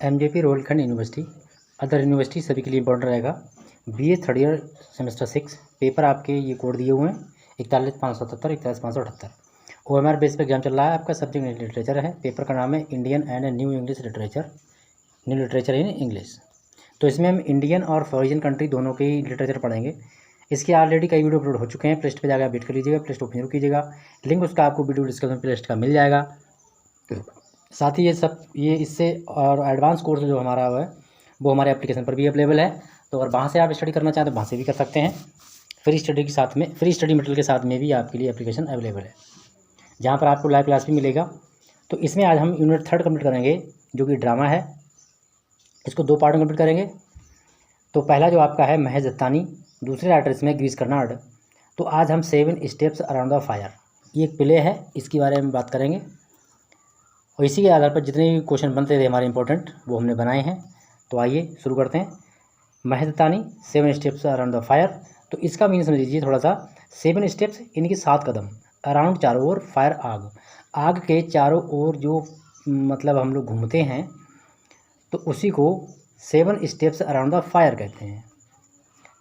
MJP Rohilkhand university other university सभी के लिए इंपॉर्टेंट रहेगा। BA third year semester 6 paper आपके ये कोड दिए हुए हैं 41,577 41,578। OMR बेस पे एग्जाम चल रहा है। आपका सब्जेक्ट लिटरेचर है। पेपर का नाम है Indian and new English literature, new literature in English. तो इसमें हम इंडियन और फॉरेन कंट्री दोनों के ही लिटरेचर पढ़ेंगे। इसके ऑलरेडी कई वीडियो अपलोड हो चुके हैं। प्लेलिस्ट पे जाकर अपडेट कर लीजिएगा, प्लेलिस्ट ओपन जरूर कीजिएगा। लिंक उसका आपको वीडियो डिस्क्रिप्शन प्लेलिस्ट का मिल जाएगा। साथ ही ये इससे और एडवांस कोर्स जो हमारा है वो हमारे एप्लीकेशन पर भी अवेलेबल है। तो अगर वहाँ से आप स्टडी करना चाहें तो वहाँ से भी कर सकते हैं। फ्री स्टडी के साथ में, फ्री स्टडी मटेरियल के साथ में भी आपके लिए एप्लीकेशन अवेलेबल है, जहाँ पर आपको लाइव क्लास भी मिलेगा। तो इसमें आज हम यूनिट 3 कंप्लीट करेंगे, जो कि ड्रामा है। इसको 2 पार्ट में कंप्लीट करेंगे। तो पहला जो आपका है महज दत्तानी, दूसरे राइटर इसमें गिरीश कर्नाड। तो आज हम 7 स्टेप्स अराउंड द फायर, ये एक प्ले है, इसके बारे में बात करेंगे। और इसी के आधार पर जितने भी क्वेश्चन बनते थे हमारे इंपॉर्टेंट वो हमने बनाए हैं। तो आइए शुरू करते हैं। महज Dattani 7 steps around the fire. तो इसका मीनिंग समझ लीजिए थोड़ा सा। 7 स्टेप्स इनके 7 कदम, अराउंड चारों ओर, फायर आग, आग के चारों ओर जो मतलब हम लोग घूमते हैं तो उसी को 7 स्टेप्स अराउंड द फायर कहते हैं।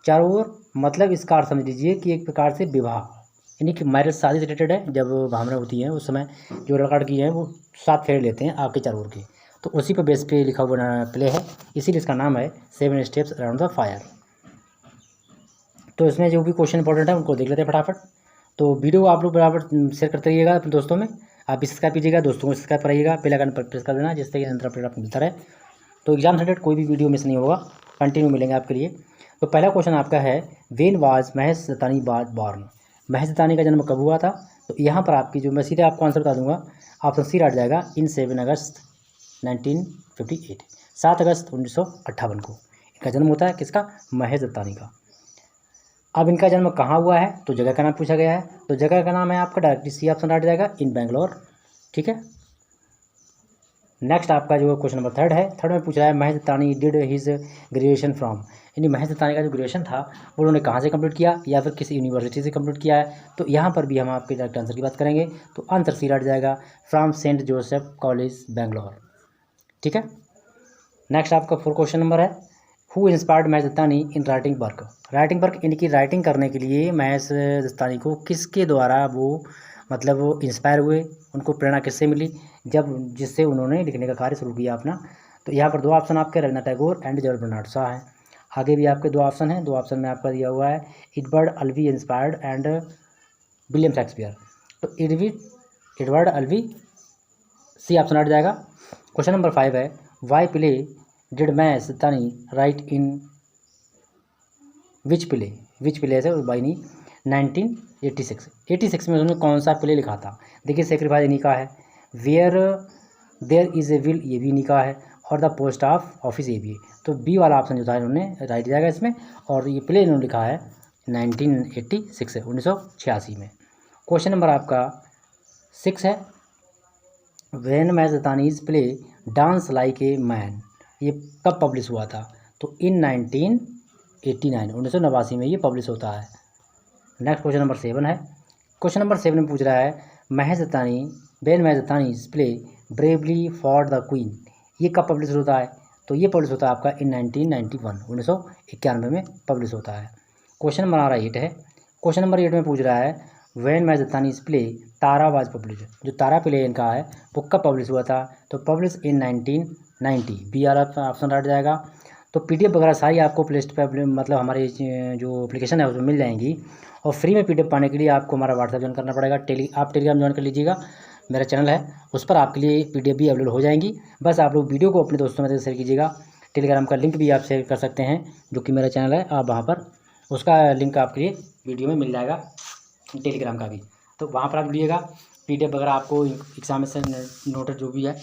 चारों ओर मतलब इसका अर्थ समझ लीजिए कि एक प्रकार से विवाह, यानी कि मैरिज, शादी से रिलेटेड है। जब भावना होती है उस समय जो लड़का लड़की है वो 7 फेरे लेते हैं आग के चारों ओर के। तो उसी पर बेस पे लिखा हुआ प्ले है, इसीलिए इसका नाम है 7 स्टेप्स अराउंड द फायर। तो इसमें जो भी क्वेश्चन इंपॉर्टेंट है उनको देख लेते हैं फटाफट। तो वीडियो आप लोग बराबर शेयर करते रहिएगा अपने दोस्तों में। आप भी सब्सक्राइब कीजिएगा, दोस्तों को सब्सक्राइब कराइएगा, बेल आइकन पर प्रेस कर देना, जिससे कि अंदर अपडेट आपको मिलता रहे। तो एग्जाम रिलेटेड कोई भी वीडियो मिस नहीं होगा, कंटिन्यू मिलेंगे आपके लिए। तो पहला क्वेश्चन आपका है, वेन वाज महज दत्तानी बॉर्न, महज दत्तानी का जन्म कब हुआ था। तो यहाँ पर आपकी जो मैं सीधे आपको आंसर बता दूंगा, ऑप्शन सी रट जाएगा, इन 7 अगस्त 1958, 7 अगस्त 1958 को इनका जन्म होता है। किसका? महज दत्तानी का। अब इनका जन्म कहाँ हुआ है तो जगह का नाम पूछा गया है। तो जगह का नाम है आपका डायरेक्टली सी ऑप्शन रट जाएगा, इन बेंगलोर। ठीक है। नेक्स्ट आपका जो क्वेश्चन नंबर 3 है, 3 में पूछ रहा है महज Dattani did his graduation from, यानी महज दत्तानी का जो ग्रेजुएशन था वो उन्होंने कहाँ से कंप्लीट किया या फिर किसी यूनिवर्सिटी से कंप्लीट किया है। तो यहाँ पर भी हम आपके डायरेक्ट आंसर की बात करेंगे। तो आंसर सी रट जाएगा, from Saint Joseph college Bangalore. ठीक है। नेक्स्ट आपका 4 क्वेश्चन नंबर है, who inspired Mahesh Dattani in writing work, writing work इनकी राइटिंग करने के लिए महज दत्तानी को किसके द्वारा वो मतलब वो इंस्पायर हुए, उनको प्रेरणा किससे मिली, जब जिससे उन्होंने लिखने का कार्य शुरू किया अपना। तो यहाँ पर 2 ऑप्शन आपके Rabindranath Tagore and George Bernard Shaw हैं। आगे भी आपके 2 ऑप्शन हैं, 2 ऑप्शन में आपका दिया हुआ है, Edward Alvi inspired and William Shakespeare. तो एडवर्ड अल्वी, सी ऑप्शन हट जाएगा। क्वेश्चन नंबर 5 है, वाई प्ले डिड महज Dattani right in which play से बाई नहीं 1986 में उन्होंने कौन सा प्ले लिखा था। देखिए सेक्रीफाइस इन्हीं का है, where there is a will ये भी इन्हीं का है, और द पोस्ट ऑफ ऑफिस ये भी है। तो बी वाला ऑप्शन जो था इन्होंने राइट जाएगा इसमें। और ये प्ले इन्होंने लिखा है 1986 1986 में। क्वेश्चन नंबर आपका 6 है, when Mahesh Dattani's play dance like a man, ये कब पब्लिश हुआ था। तो इन 1989 1989 में ये पब्लिश होता है। नेक्स्ट क्वेश्चन नंबर 7 है। क्वेश्चन नंबर 7 में पूछ रहा है, महज Dattani when Mahesh Dattani's play bravely fought the queen, ये कब पब्लिश होता है। तो ये पब्लिश होता है आपका इन 1991 1991 में पब्लिश होता है। क्वेश्चन नंबर आ रहा है 8 है। क्वेश्चन नंबर 8 में पूछ रहा है, when Mahesh Dattani's play Tara was publish, जो तारा प्ले इनका है वो कब पब्लिश हुआ था। तो publish in 1990, B or option रट जाएगा। तो पीडीएफ वगैरह सारी आपको प्ले लिस्ट पर मतलब हमारे जो एप्लीकेशन है उसमें मिल जाएंगी। और फ्री में पीडीएफ पाने के लिए आपको हमारा व्हाट्सएप ज्वाइन करना पड़ेगा। आप टेलीग्राम ज्वाइन कर लीजिएगा, मेरा चैनल है उस पर आपके लिए पीडीएफ भी अवेलेबल हो जाएंगी। बस आप लोग वीडियो को अपने दोस्तों में शेयर कीजिएगा। टेलीग्राम का लिंक भी आप शेयर कर सकते हैं, जो कि मेरा चैनल है, आप वहाँ पर उसका लिंक आपके लिए वीडियो में मिल जाएगा, टेलीग्राम का भी। तो वहाँ पर आप जुड़िएगा। पीडीएफ वगैरह आपको एग्जामिनेशन नोटेड जो भी है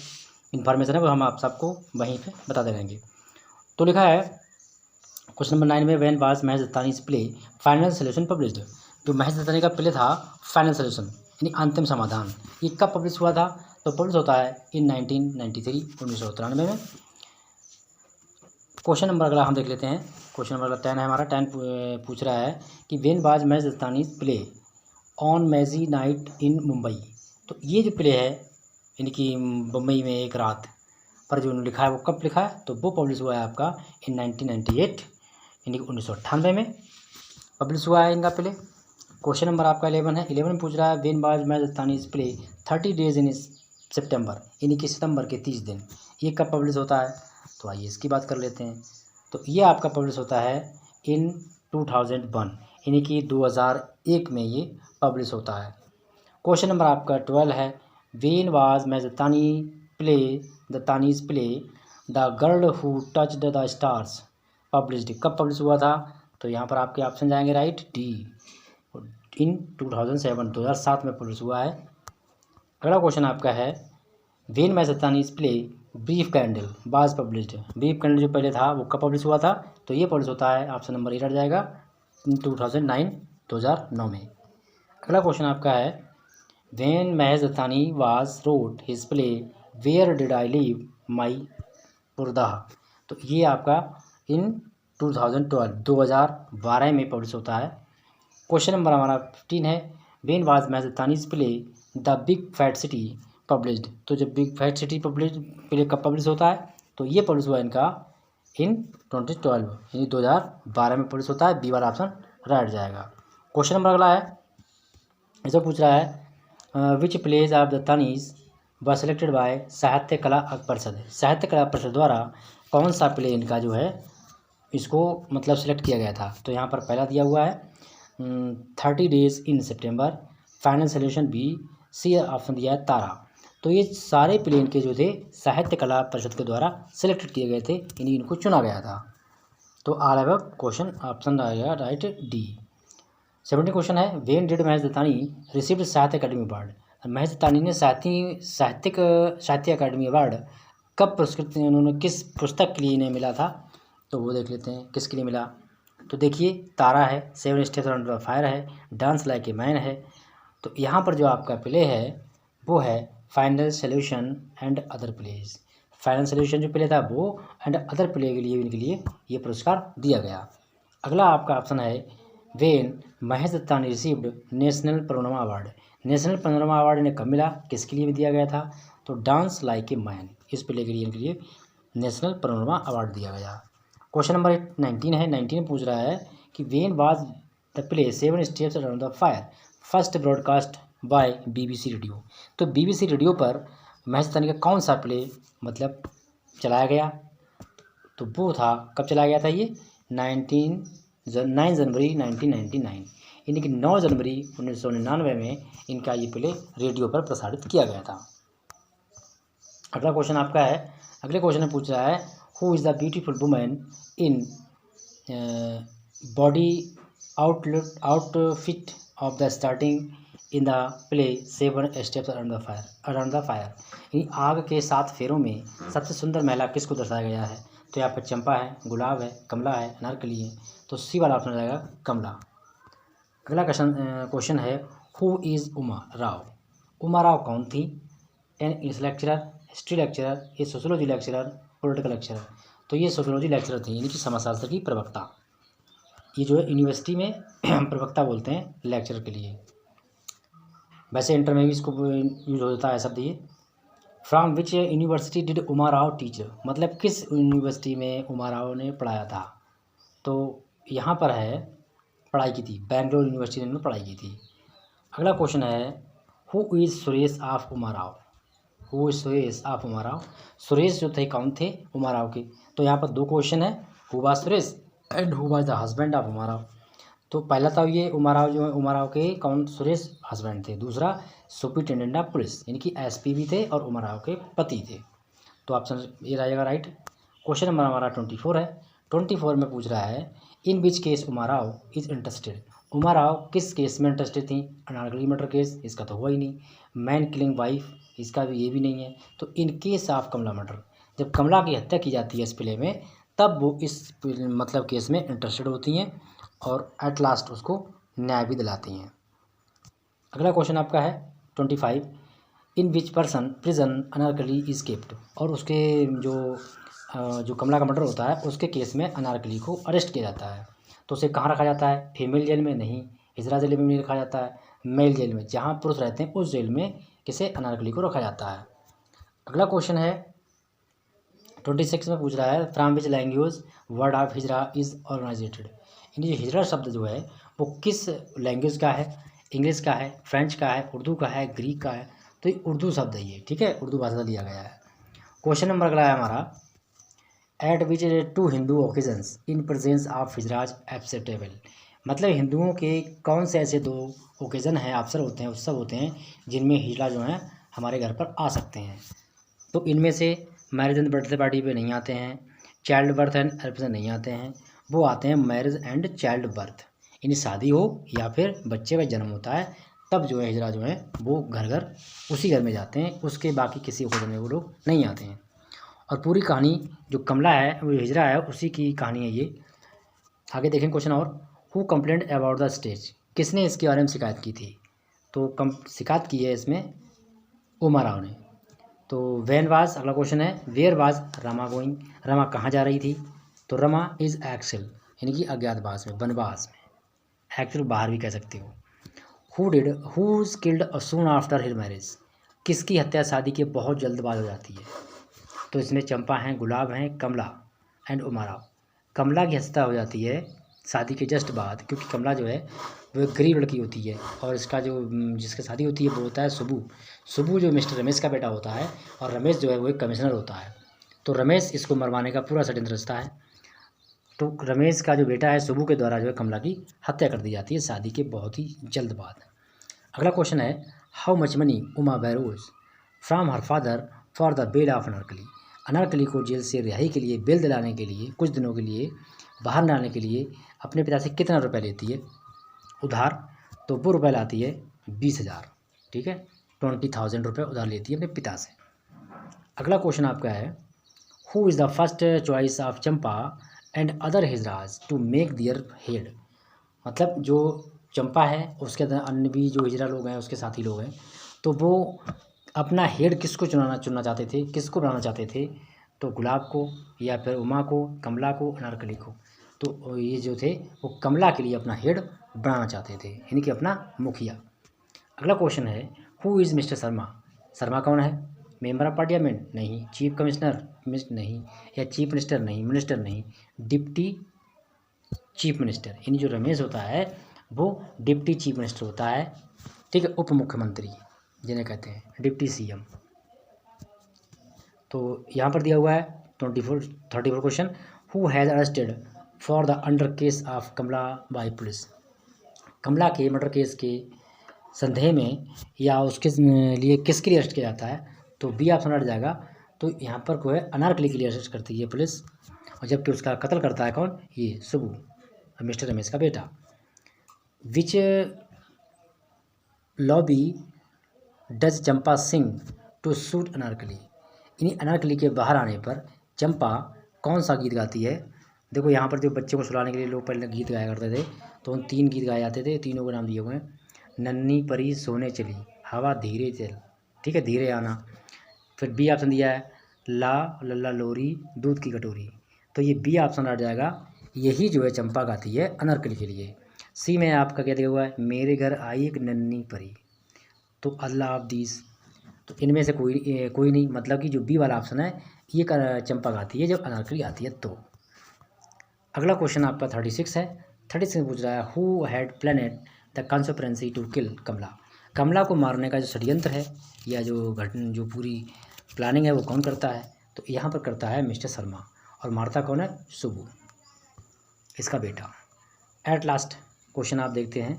इन्फॉर्मेशन है वो हम आप सबको वहीं पे बता दे रहेंगे। तो लिखा है क्वेश्चन नंबर 9 में, when was Mahesh Dattani's play final solution published, जो महज दत्तानी का प्ले था फाइनल सोल्यूशन यानी अंतिम समाधान, ये कब पब्लिश हुआ था। तो पब्लिश होता है इन 1993 1993 में। क्वेश्चन नंबर अगला हम देख लेते हैं। क्वेश्चन नंबर 10 है हमारा। 10 पूछ रहा है कि when was Mahesh Dattani's play on muggy night in Mumbai, तो ये जो प्ले है यानी कि मुंबई में एक रात पर जो लिखा है वो कब लिखा है, तो वो पब्लिश हुआ है आपका इन 1998 यानी कि 1998 में पब्लिश हुआ है इनका प्ले। क्वेश्चन नंबर आपका 11 है। 11 में पूछ रहा है वेन वाज मैजस्तानीज प्ले 30 डेज इन सितंबर यानी कि सितंबर के 30 दिन, ये कब पब्लिश होता है, तो आइए इसकी बात कर लेते हैं। तो ये आपका पब्लिश होता है इन 2001 यानी कि 2001 में ये पब्लिश होता है। क्वेश्चन नंबर आपका 12 है। वेन वाज मैजतानी प्ले द तानीज play the girl who touched the stars published, कब पब्लिश हुआ था, तो यहाँ पर आपके ऑप्शन जाएंगे राइट डी, इन 2007 2007 में पब्लिश हुआ है। अगला क्वेश्चन आपका है वेन मैजतानीज play brief candle was published, brief candle जो पहले था वो कब पब्लिश हुआ था, तो ये पब्लिश होता है ऑप्शन नंबर 8 जाएगा 2009 में। अगला क्वेश्चन आपका है वेन महजतानी was wrote his play where did I leave my purdah, तो ये आपका इन 2012 में पब्लिश होता है। क्वेश्चन नंबर हमारा 15 है। वेन वाज मैजतानीज play the big fat city published, तो जब big fat city publish play कब पब्लिश होता है, तो ये पब्लिश हुआ इनका इन 2012 यानी 2012 में पब्लिश होता है। बी वाला ऑप्शन राइट जाएगा। क्वेश्चन नंबर अगला है, ऐसा पूछ रहा है विच प्लेज ऑफ द तानीज व सेलेक्टेड बाय साहित्य कला परिषद, साहित्य कला परिषद द्वारा कौन सा प्ले इनका जो है इसको मतलब सेलेक्ट किया गया था, तो यहाँ पर पहला दिया हुआ है 30 डेज इन सितंबर, final solution B, C option दिया है तारा। तो ये सारे प्ले इनके जो थे साहित्य कला परिषद के द्वारा सेलेक्टेड किए गए थे, यानी इनको चुना गया था। तो आल एव क्वेश्चन ऑप्शन आएगा राइट डी। 17 क्वेश्चन है वेन डिड महजतानी रिसीव्ड साहित्य अकादमी अवार्ड, महजतानी ने साहित्य अकादमी अवार्ड कब पुरस्कृत, उन्होंने किस पुस्तक के लिए इन्हें मिला था, तो वो देख लेते हैं किसके लिए मिला। तो देखिए तारा है, 7 स्टेप्स अंडर फायर है, डांस लाइक ए मैन है। तो यहाँ पर जो आपका प्ले है वो है final solution and other plays, final solution जो प्ले था वो एंड अदर प्ले के लिए इनके लिए ये पुरस्कार दिया गया। अगला आपका ऑप्शन है when Mahesh Dattani received national panorama award, national panorama award इन्हें कब मिला, किसके लिए दिया गया था, तो डांस लाइक ए मैन इस प्ले के लिए इनके लिए नेशनल पैनोरमा अवार्ड दिया गया। क्वेश्चन नंबर 19 है। 19 में पूछ रहा है कि when was the play 7 steps around the fire first broadcast by BBC radio, तो BBC रेडियो पर महेश दत्तानी का कौन सा प्ले मतलब चलाया गया, तो वो था कब चलाया गया था, ये 9 जनवरी 1999 यानी कि 9 जनवरी 1999 में इनका ये प्ले रेडियो पर प्रसारित किया गया था। अगला क्वेश्चन आपका है, अगले क्वेश्चन में पूछ रहा है who is the beautiful women in body outfit of the starting in the play 7 steps around the fire, यानी आग के 7 फेरों में सबसे सुंदर महिला किसको दर्शाया गया है, तो यहाँ पर चंपा है, गुलाब है, कमला है, अनारकली है, तो सी वाला ऑप्शन रहेगा कमला। अगला क्वेश्चन है हु इज़ उमा राव, उमा राव कौन थी, an English lecturer, history lecturer, ये सोशोलॉजी लेक्चरर, पॉलिटिकल लेक्चरर, तो ये सोशोलॉजी लेक्चरर थी यानी कि समाजशास्त्र की प्रवक्ता। ये जो है यूनिवर्सिटी में प्रवक्ता बोलते हैं लेक्चरर के लिए, वैसे इंटर में भी इसको यूज होता है शब्द ये। From which university did Uma Rao teach, मतलब किस यूनिवर्सिटी में उमा राव ने पढ़ाया था, तो यहाँ पर है पढ़ाई की थी, बेंगलोर यूनिवर्सिटी में पढ़ाई की थी। अगला क्वेश्चन है who is Suresh of Uma Rao, who is Suresh of Uma Rao, Suresh जो थे कौन थे उमा राव के, तो यहाँ पर 2 क्वेश्चन है who was Suresh and who was the husband of Uma Rao. तो पहला था ये उमा राव जो है उमा राव के कौन सुरेश हस्बैंड थे, दूसरा सुपरिटेंडेंट ऑफ पुलिस यानी कि SP भी थे और उमा राव के पति थे, तो ऑप्शन ये रहेगा राइट। क्वेश्चन नंबर हमारा 24 है। 24 में पूछ रहा है in which case Uma Rao is interested, Uma Rao किस केस में इंटरेस्टेड थी, अनारकली मर्डर केस, इसका तो हुआ ही नहीं, मैन किलिंग वाइफ, इसका भी ये भी नहीं है, तो in case of Kamala murder, जब कमला की हत्या की जाती है इस प्ले में तब वो इस मतलब केस में इंटरेस्टेड होती हैं और एट लास्ट उसको न्याय भी दिलाती हैं। अगला क्वेश्चन आपका है 25 in which person prison Anarkali is kept, और उसके जो कमला का मर्डर होता है उसके केस में अनारकली को अरेस्ट किया जाता है, तो उसे कहाँ रखा जाता है, फीमेल जेल में नहीं, हिजरा जेल में नहीं रखा जाता है, मेल जेल में जहाँ पुरुष रहते हैं उस जेल में किसे अनारकली को रखा जाता है। अगला क्वेश्चन है 26 में पूछ रहा है from which language word of hijra is originated. यानी जो हिजरा शब्द जो है वो किस लैंग्वेज का है, इंग्लिश का है, फ्रेंच का है, उर्दू का है, ग्रीक का है। तो ये उर्दू शब्द है ये, ठीक है, उर्दू भाषा से लिया गया है। क्वेश्चन नंबर अगला है हमारा, at which two Hindu occasions in presence of hijras acceptable. मतलब हिंदुओं के कौन से ऐसे 2 ओकेज़न हैं, अवसर होते हैं, उत्सव होते हैं जिनमें हिजड़ा जो हैं हमारे घर पर आ सकते हैं। तो इनमें से मैरिज एंड बर्थडे पार्टी पे नहीं आते हैं, चाइल्ड बर्थ एंड एनिवर्सरी नहीं आते हैं, वो आते हैं मैरिज एंड चाइल्ड बर्थ, यानी शादी हो या फिर बच्चे का जन्म होता है तब जो है हिजड़ा जो है वो घर घर उसी घर में जाते हैं, उसके बाकी किसी ओकेजन में वो लोग नहीं आते हैं। और पूरी कहानी जो कमला है वो हिजड़ा है उसी की कहानी है ये। आगे देखें क्वेश्चन और, who complaint about the stage, किसने इसके बारे में शिकायत की थी। तो शिकायत की है इसमें उमा राव ने। तो वैन वाज, अगला क्वेश्चन है where was Rama going, Rama कहाँ जा रही थी। तो रमा इज़ एक्सेल, यानी कि अज्ञातवास में, वनवास में, एक्चुअल बाहर भी कह सकते हो। Who killed soon after his marriage, किसकी हत्या शादी के बहुत जल्द बाद हो जाती है। तो इसमें चंपा हैं, गुलाब हैं, कमला एंड उमा राव। कमला की हत्या हो जाती है शादी के जस्ट बाद, क्योंकि कमला जो है वो एक गरीब लड़की होती है और इसका जो जिसकी शादी होती है वो होता है सुबू जो मिस्टर रमेश का बेटा होता है, और रमेश जो है वो एक कमिश्नर होता है। तो रमेश इसको मरवाने का पूरा षड्यंत्र रचता है। तो रमेश का जो बेटा है सुबू के द्वारा जो है कमला की हत्या कर दी जाती है शादी के बहुत ही जल्द बाद। अगला क्वेश्चन है, how much money Uma borrows from her father for the bail of Anarkali. Anarkali को जेल से रिहाई के लिए, बेल दिलाने के लिए, कुछ दिनों के लिए बाहर लाने के लिए अपने पिता से कितना रुपया लेती है उधार। तो वो रुपये लाती है 20,000, ठीक है, 20,000 रुपये उधार लेती है अपने पिता से। अगला क्वेश्चन आपका है, who is the first choice of Champa and other hijras to make their head. मतलब जो चंपा है उसके अन्य भी जो हिजरा लोग हैं उसके साथी लोग हैं, तो वो अपना हेड किसको चुनना चाहते थे, किसको बनाना चाहते थे। तो गुलाब को, या फिर उमा को, कमला को, अनारकली को। तो ये जो थे वो कमला के लिए अपना हेड बनाना चाहते थे, यानी कि अपना मुखिया। अगला क्वेश्चन है, who is mister Sharma. Sharma कौन है, मेंबर ऑफ पार्लियामेंट नहीं, चीफ कमिश्नर नहीं, या चीफ मिनिस्टर नहीं, मिनिस्टर नहीं, डिप्टी चीफ मिनिस्टर। यानी जो रमेश होता है वो डिप्टी चीफ मिनिस्टर होता है, ठीक है, उप मुख्यमंत्री जिन्हें कहते हैं, डिप्टी सीएम। तो यहाँ पर दिया हुआ है 34 question, who has arrested for the under case of Kamla by police. Kamla के मर्डर केस के संदेह में या उसके लिए किसके लिए अरेस्ट किया जाता है। तो बी ऑप्शन हट जाएगा। तो यहाँ पर को है अनारकली के लिए अरेस्ट करती है पुलिस, और जबकि उसका कत्ल करता है कौन, ये सुबू, मिस्टर रमेश का बेटा। Which lobby does Champa Singh to suit Anarkali. इन्हीं अनारकली के बाहर आने पर चंपा कौन सा गीत गाती है। देखो यहाँ पर जो बच्चे को सुलाने के लिए लोग पहले गीत गाया करते थे, तो उन 3 गीत गाए जाते थे, तीनों के नाम दिए हुए हैं, नन्ही परी सोने चली, हवा धीरे चल, ठीक है, धीरे आना। फिर बी ऑप्शन दिया है, ला लल्ला लोरी दूध की कटोरी। तो ये बी ऑप्शन आ जाएगा, यही जो है चंपा गाती है अनारकली के लिए। सी में आपका क्या दिया हुआ है, मेरे घर आई एक नन्ही परी, तो अल्लाह ऑफ दीस। तो इनमें से कोई नहीं, मतलब कि जो बी वाला ऑप्शन है ये चंपा गाती है जब अनारकली आती है तो। अगला क्वेश्चन आपका 36 है। 36 में पूछ रहा है, who had planned the conspiracy to kill Kamla. Kamla को मारने का जो षड्यंत्र है या जो पूरी प्लानिंग है वो कौन करता है। तो यहाँ पर करता है मिस्टर शर्मा, और मारता कौन है, सुबू, इसका बेटा। एट लास्ट क्वेश्चन आप देखते हैं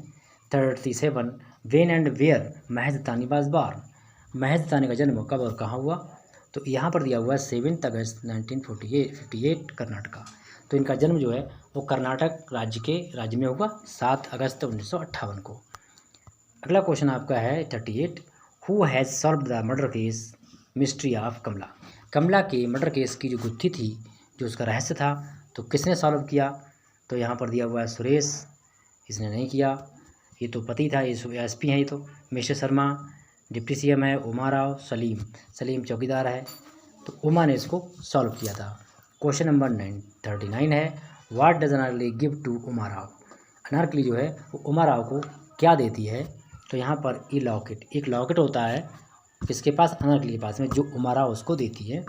37, वेन एंड वेयर महज तानी वाज बॉर्न। महज तानी का जन्म कब और कहाँ हुआ। तो यहाँ पर दिया हुआ है 7 अगस्त 1958 कर्नाटका। तो इनका जन्म जो है वो कर्नाटक राज्य में हुआ 7 अगस्त 1958 को। अगला क्वेश्चन आपका है 38, who has solved the murder case mystery of Kamla. Kamla के मर्डर केस की जो गुत्थी थी, जो उसका रहस्य था, तो किसने सॉल्व किया। तो यहाँ पर दिया हुआ है सुरेश, इसने नहीं किया, ये तो पति था, ये एसपी हैं, ये तो मिस्टर शर्मा डिप्टी सीएम है, उमा राव, सलीम चौकीदार है। तो उमा ने इसको सॉल्व किया था। क्वेश्चन नंबर 39 है, what does Anarkali give to Uma Rao. Anarkali जो है वो उमा राव को क्या देती है। तो यहाँ पर ये लॉकेट, एक लॉकेट होता है किसके पास, अनारकली के पास में, जो उमा राव उसको देती है,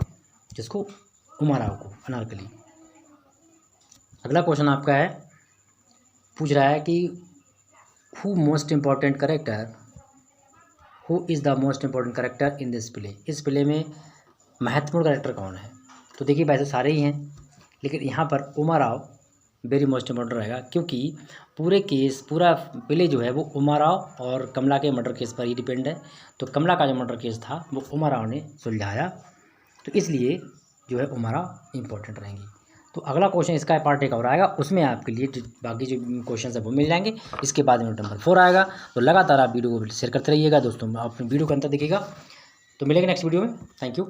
जिसको उमाराव को, अनारकली। अगला क्वेश्चन आपका है, पूछ रहा है कि who most important character, who is the most important character in this play. इस प्ले में महत्वपूर्ण करेक्टर कौन है। तो देखिए वैसे सारे ही हैं, लेकिन यहाँ पर उमाराव वेरी मोस्ट इम्पॉर्टेंट रहेगा, क्योंकि पूरा प्ले जो है वो उमाराव और कमला के मर्डर केस पर ही डिपेंड है। तो कमला का जो मर्डर केस था वो उमाराव ने सुलझाया, तो इसलिए जो है उमाराव इम्पोर्टेंट रहेंगी। तो अगला क्वेश्चन इसका पार्ट एक और आएगा, उसमें आपके लिए बाकी जो क्वेश्चन है वो मिल जाएंगे। इसके बाद नोट नंबर 4 आएगा। तो लगातार आप वीडियो को शेयर करते रहिएगा दोस्तों, आप वीडियो के अंतर देखिएगा। तो मिलेंगे नेक्स्ट वीडियो में। Thank you.